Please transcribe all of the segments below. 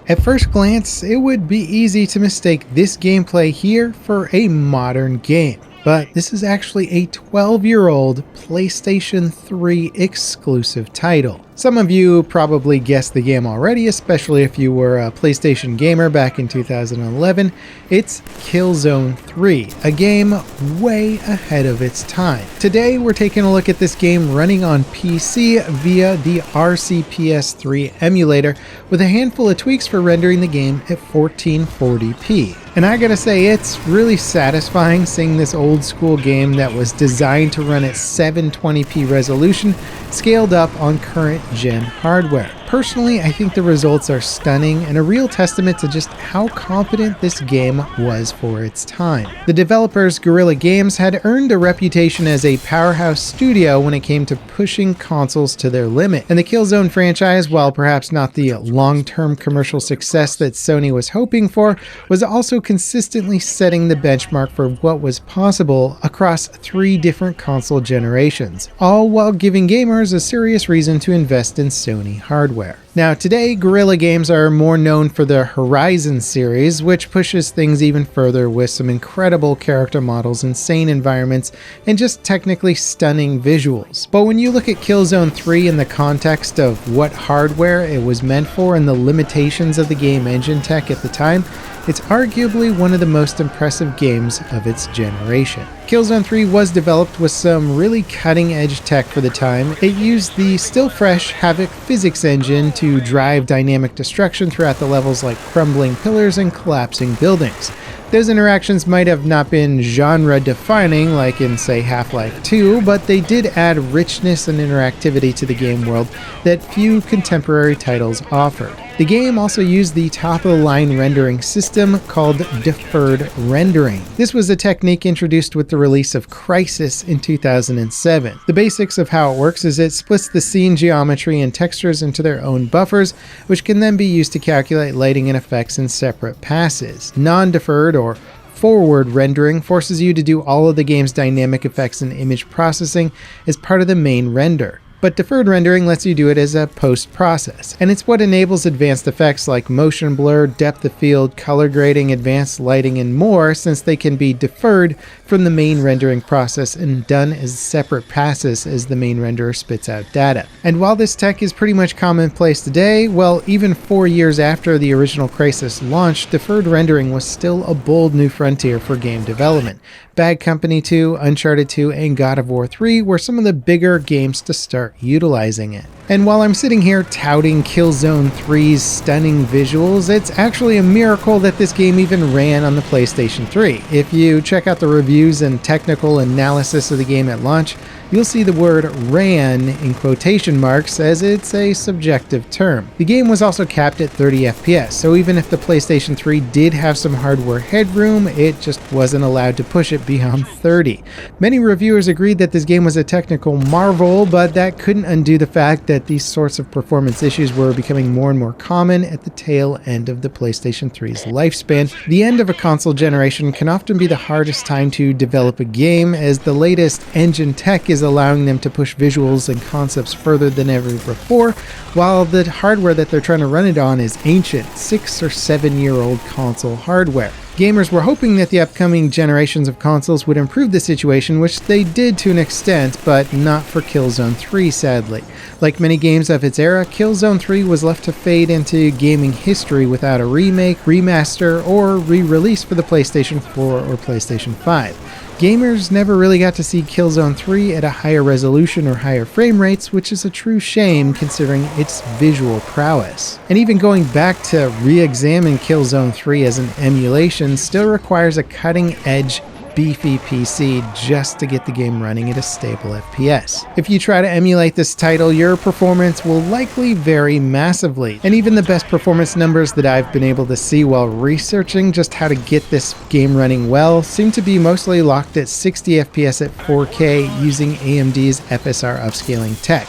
At first glance, it would be easy to mistake this gameplay here for a modern game, but this is actually a 12-year-old PlayStation 3 exclusive title. Some of you probably guessed the game already, especially if you were a PlayStation gamer back in 2011. It's Killzone 3, a game way ahead of its time. Today we're taking a look at this game running on PC via the RCPS3 emulator with a handful of tweaks for rendering the game at 1440p. And I gotta say, it's really satisfying seeing this old school game that was designed to run at 720p resolution scaled up on current gen hardware. Personally, I think the results are stunning and a real testament to just how competent this game was for its time. The developers, Guerrilla Games, had earned a reputation as a powerhouse studio when it came to pushing consoles to their limit, and the Killzone franchise, while perhaps not the long-term commercial success that Sony was hoping for, was also consistently setting the benchmark for what was possible across 3 different console generations, all while giving gamers a serious reason to invest in Sony hardware. Now today, Guerrilla Games are more known for their Horizon series, which pushes things even further with some incredible character models, insane environments, and just technically stunning visuals. But when you look at Killzone 3 in the context of what hardware it was meant for and the limitations of the game engine tech at the time, it's arguably one of the most impressive games of its generation. Killzone 3 was developed with some really cutting-edge tech for the time. It used the still fresh Havoc physics engine to drive dynamic destruction throughout the levels like crumbling pillars and collapsing buildings. Those interactions might have not been genre-defining like in, say, Half-Life 2, but they did add richness and interactivity to the game world that few contemporary titles offered. The game also used the top-of-the-line rendering system called Deferred Rendering. This was a technique introduced with the release of Crysis in 2007. The basics of how it works is it splits the scene geometry and textures into their own buffers, which can then be used to calculate lighting and effects in separate passes. Non-deferred or forward rendering forces you to do all of the game's dynamic effects and image processing as part of the main render. But deferred rendering lets you do it as a post-process, and it's what enables advanced effects like motion blur, depth of field, color grading, advanced lighting, and more, since they can be deferred from the main rendering process and done as separate passes as the main renderer spits out data. And while this tech is pretty much commonplace today, well, even 4 years after the original Crysis launch, deferred rendering was still a bold new frontier for game development. Bad Company 2, Uncharted 2, and God of War 3 were some of the bigger games to start utilizing it. And while I'm sitting here touting Killzone 3's stunning visuals, it's actually a miracle that this game even ran on the PlayStation 3. If you check out the reviews and technical analysis of the game at launch, you'll see the word ran in quotation marks as it's a subjective term. The game was also capped at 30 FPS, so even if the PlayStation 3 did have some hardware headroom, it just wasn't allowed to push it beyond 30. Many reviewers agreed that this game was a technical marvel, but that couldn't undo the fact that these sorts of performance issues were becoming more and more common at the tail end of the PlayStation 3's lifespan. The end of a console generation can often be the hardest time to develop a game, as the latest engine tech is allowing them to push visuals and concepts further than ever before, while the hardware that they're trying to run it on is ancient, 6 or 7 year old console hardware. Gamers were hoping that the upcoming generations of consoles would improve the situation, which they did to an extent, but not for Killzone 3, sadly. Like many games of its era, Killzone 3 was left to fade into gaming history without a remake, remaster, or re-release for the PlayStation 4 or PlayStation 5. Gamers never really got to see Killzone 3 at a higher resolution or higher frame rates, which is a true shame considering its visual prowess. And even going back to re-examine Killzone 3 as an emulation still requires a cutting-edge beefy PC just to get the game running at a stable FPS. If you try to emulate this title, your performance will likely vary massively, and even the best performance numbers that I've been able to see while researching just how to get this game running well seem to be mostly locked at 60 FPS at 4K using AMD's FSR upscaling tech.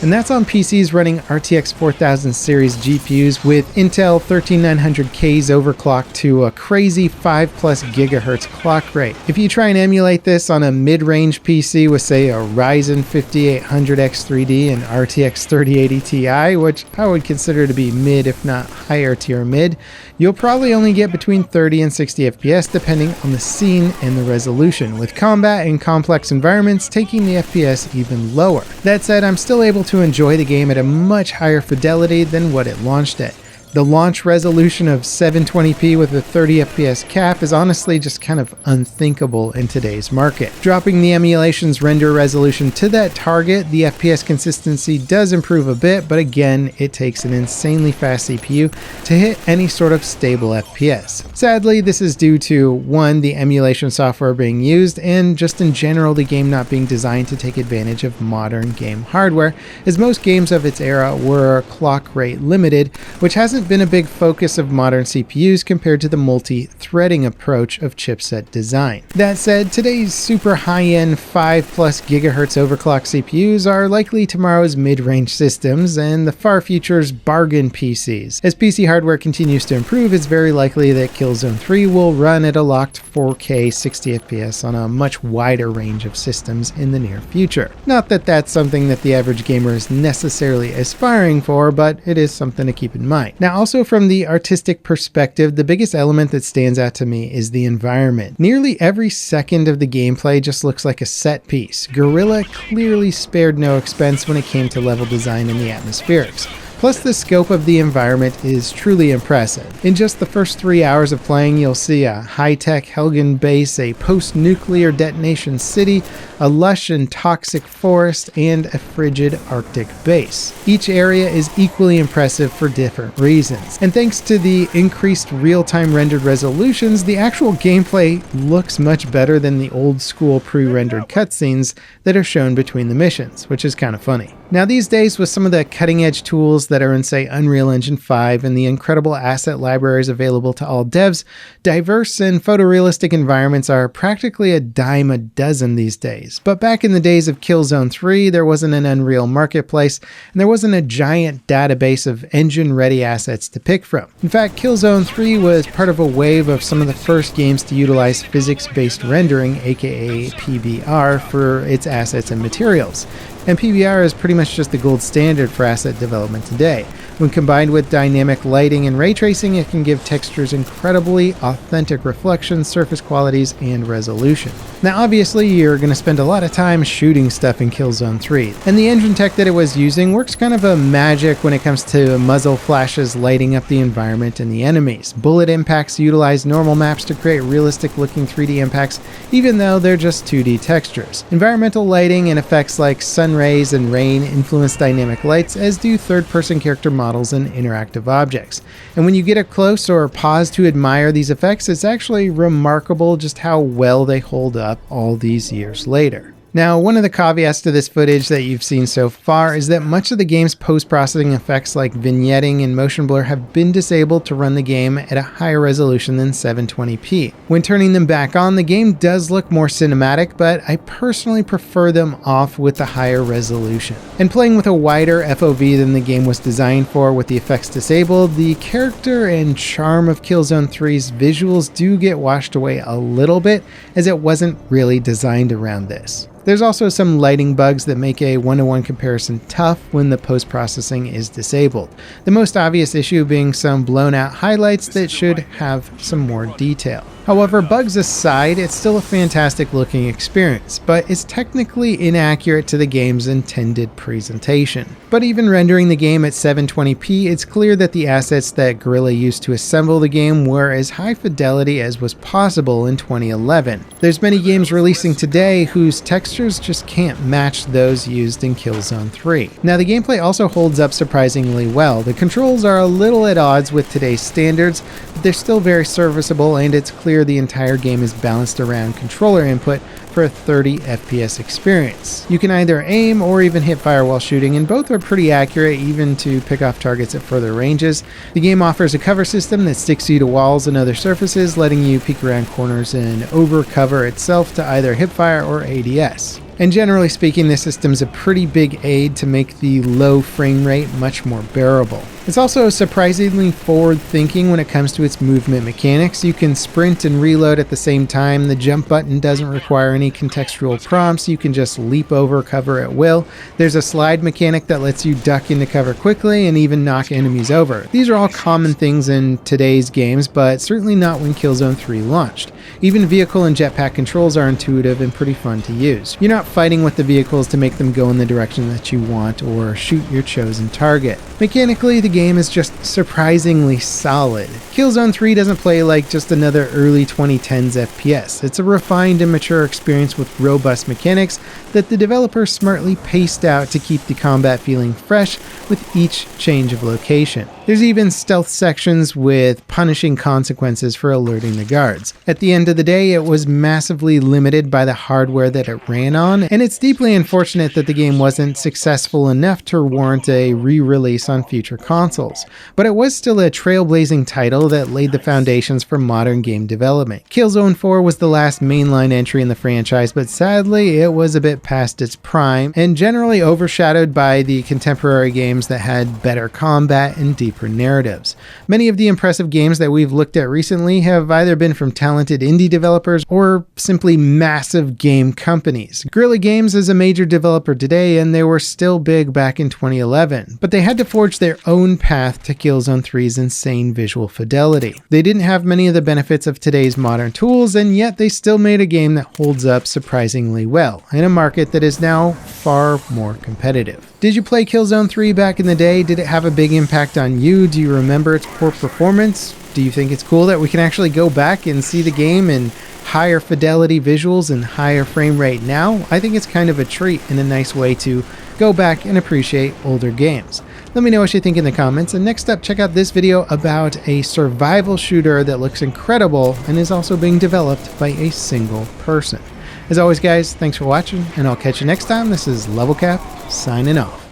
and that's on PCs running RTX 4000 series GPUs with Intel 13900Ks overclocked to a crazy 5+ GHz clock rate. If you try and emulate this on a mid-range PC with, say, a Ryzen 5800X3D and RTX 3080 Ti, which I would consider to be mid if not higher tier mid, you'll probably only get between 30 and 60 FPS depending on the scene and the resolution, with combat and complex environments taking the FPS even lower. That said, I'm still able to enjoy the game at a much higher fidelity than what it launched at. The launch resolution of 720p with a 30 FPS cap is honestly just kind of unthinkable in today's market. Dropping the emulation's render resolution to that target, the FPS consistency does improve a bit, but again, it takes an insanely fast CPU to hit any sort of stable FPS. Sadly, this is due to, one, the emulation software being used, and just in general the game not being designed to take advantage of modern game hardware, as most games of its era were clock rate limited, which hasn't been a big focus of modern CPUs compared to the multi-threading approach of chipset design. That said, today's super high-end 5+ GHz overclock CPUs are likely tomorrow's mid-range systems and the far future's bargain PCs. As PC hardware continues to improve, it's very likely that Killzone 3 will run at a locked 4K 60 FPS on a much wider range of systems in the near future. Not that that's something that the average gamer is necessarily aspiring for, but it is something to keep in mind. Now, also from the artistic perspective, the biggest element that stands out to me is the environment. Nearly every second of the gameplay just looks like a set piece. Guerrilla clearly spared no expense when it came to level design and the atmospherics. Plus, the scope of the environment is truly impressive. In just the first 3 hours of playing, you'll see a high-tech Helgen base, a post-nuclear detonation city, a lush and toxic forest, and a frigid Arctic base. Each area is equally impressive for different reasons. And thanks to the increased real-time rendered resolutions, the actual gameplay looks much better than the old-school pre-rendered cutscenes that are shown between the missions, which is kind of funny. Now these days, with some of the cutting-edge tools that are in, say, Unreal Engine 5 and the incredible asset libraries available to all devs, diverse and photorealistic environments are practically a dime a dozen these days. But back in the days of Killzone 3, there wasn't an Unreal marketplace, and there wasn't a giant database of engine-ready assets to pick from. In fact, Killzone 3 was part of a wave of some of the first games to utilize physics-based rendering, aka PBR, for its assets and materials. And PBR is pretty much just the gold standard for asset development today. When combined with dynamic lighting and ray tracing, it can give textures incredibly authentic reflections, surface qualities, and resolution. Now obviously you're going to spend a lot of time shooting stuff in Killzone 3, and the engine tech that it was using works kind of a magic when it comes to muzzle flashes lighting up the environment and the enemies. Bullet impacts utilize normal maps to create realistic looking 3D impacts, even though they're just 2D textures. Environmental lighting and effects like sun rays and rain influence dynamic lights, as do third-person character models and interactive objects. And when you get up close or pause to admire these effects, it's actually remarkable just how well they hold up all these years later. Now, one of the caveats to this footage that you've seen so far is that much of the game's post-processing effects like vignetting and motion blur have been disabled to run the game at a higher resolution than 720p. When turning them back on, the game does look more cinematic, but I personally prefer them off with the higher resolution. And playing with a wider FOV than the game was designed for with the effects disabled, the character and charm of Killzone 3's visuals do get washed away a little bit, as it wasn't really designed around this. There's also some lighting bugs that make a one-to-one comparison tough when the post-processing is disabled. The most obvious issue being some blown-out highlights that should have some more detail. However, bugs aside, it's still a fantastic looking experience, but it's technically inaccurate to the game's intended presentation. But even rendering the game at 720p, it's clear that the assets that Guerrilla used to assemble the game were as high fidelity as was possible in 2011. There's many games releasing today whose textures just can't match those used in Killzone 3. Now, the gameplay also holds up surprisingly well. The controls are a little at odds with today's standards, but they're still very serviceable, and it's clear the entire game is balanced around controller input for a 30 FPS experience. You can either aim or even hit fire while shooting, and both are pretty accurate even to pick off targets at further ranges. The game offers a cover system that sticks you to walls and other surfaces, letting you peek around corners and over cover itself to either hipfire or ADS. And generally speaking, this system's a pretty big aid to make the low frame rate much more bearable. It's also surprisingly forward-thinking when it comes to its movement mechanics. You can sprint and reload at the same time. The jump button doesn't require any contextual prompts. You can just leap over cover at will. There's a slide mechanic that lets you duck into cover quickly and even knock enemies over. These are all common things in today's games, but certainly not when Killzone 3 launched. Even vehicle and jetpack controls are intuitive and pretty fun to use. You're not fighting with the vehicles to make them go in the direction that you want or shoot your chosen target. Mechanically, the game is just surprisingly solid. Killzone 3 doesn't play like just another early 2010s FPS. It's a refined and mature experience with robust mechanics that the developers smartly paced out to keep the combat feeling fresh with each change of location. There's even stealth sections with punishing consequences for alerting the guards. At the end of the day, it was massively limited by the hardware that it ran on, and it's deeply unfortunate that the game wasn't successful enough to warrant a re-release on future consoles. But it was still a trailblazing title that laid the foundations for modern game development. Killzone 4 was the last mainline entry in the franchise, but sadly it was a bit past its prime and generally overshadowed by the contemporary games that had better combat and deeper narratives. Many of the impressive games that we've looked at recently have either been from talented indie developers or simply massive game companies. Guerrilla Games is a major developer today, and they were still big back in 2011, but they had to forge their own path to Killzone 3's insane visual fidelity. They didn't have many of the benefits of today's modern tools, and yet they still made a game that holds up surprisingly well in a market that is now far more competitive. Did you play Killzone 3 back in the day? Did it have a big impact on you? Do you remember its poor performance? Do you think it's cool that we can actually go back and see the game in higher fidelity visuals and higher frame rate now? I think it's kind of a treat and a nice way to go back and appreciate older games. Let me know what you think in the comments, and next up, check out this video about a survival shooter that looks incredible and is also being developed by a single person. As always, guys, thanks for watching, and I'll catch you next time. This is Level Cap, signing off.